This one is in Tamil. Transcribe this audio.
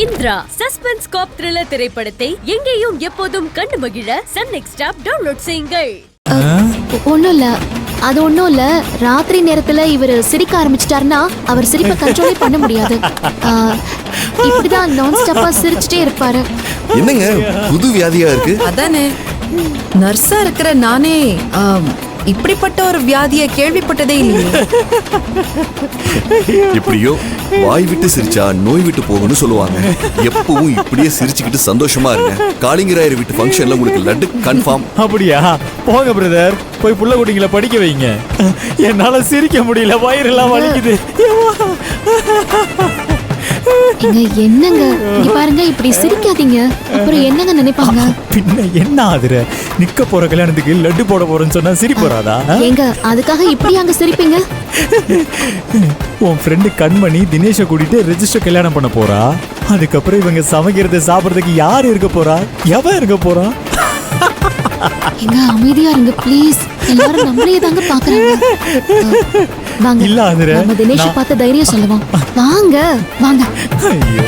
இந்திரா சஸ்பென்ஸ் காப் த்ரில்லர் திரைப்படத்தை எங்கேயும் எப்போதும் கண்டு மகிழ சன் நெக்ஸ்ட் ஆப் டவுன்லோட் செய்யுங்கள். ஒண்ணும் இல்ல, அது ஒண்ணும் இல்ல. ராத்திரி நேரத்துல இவர் சிரிக்க ஆரம்பிச்சிட்டாருன்னா அவர் சிரிப்பை கண்ட்ரோலே பண்ண முடியாது. இப்படிதான் நான் ஸ்டாப்பா சிரிச்சுட்டே இருப்பாரு. என்னங்க புது வியாதியா இருக்கு? அதானே, நர்ஸா இருக்கிற நானே இப்படிப்பட்ட ஒரு வியாதியை கேள்விப்பட்டதே இல்லையே. எப்படியோ வாய் விட்டு சிரிச்சா நோய் விட்டு போகும்னு சொல்லுவாங்க. எப்பவும் இப்படியே சிரிச்சுக்கிட்டு சந்தோஷமா இருங்க. காளிங்கராயர் வீட்டு ஃபங்க்ஷன்ல உங்களுக்கு லட்டு கன்ஃபார்ம். அப்படியா? போங்க பிரதர், போய் புள்ள குட்டிங்களை படிக்க வைங்க. என்னால சிரிக்க முடியல, வயிறெல்லாம் வலிக்குது. என்னங்க பாருங்க, இப்படி சிரிக்காதீங்க. அப்புறம் என்னங்க நினைப்பாங்க? பின்ன என்ன ஆகுற? நிக்க போற கல்யாணத்துக்கு லட்டு போட போறேன்னு சொன்னா சிரி போறாதா? ஏங்க அதுக்காக இப்படி அங்க சிரிப்பீங்க? உன் ஃப்ரெண்டு கண்மணி தினேஷை கூட்டிட்டு ரெஜிஸ்டர் கல்யாணம் பண்ண போறா. அதுக்கப்புறம் இவங்க சமைக்கிறத சாப்பிடுறதுக்கு யாரு இருக்க போறா? எவன் இருக்க போறா? எங்க அமைதியா இருங்க ப்ளீஸ். எல்லாரும் நம்மளே தாங்க பாக்குறாங்க. வாங்க, இல்ல ஆதுர, நம்ம தினேஷ் பார்த்து தைரியம் சொல்லுவோம். வாங்க வாங்க. ஐயோ.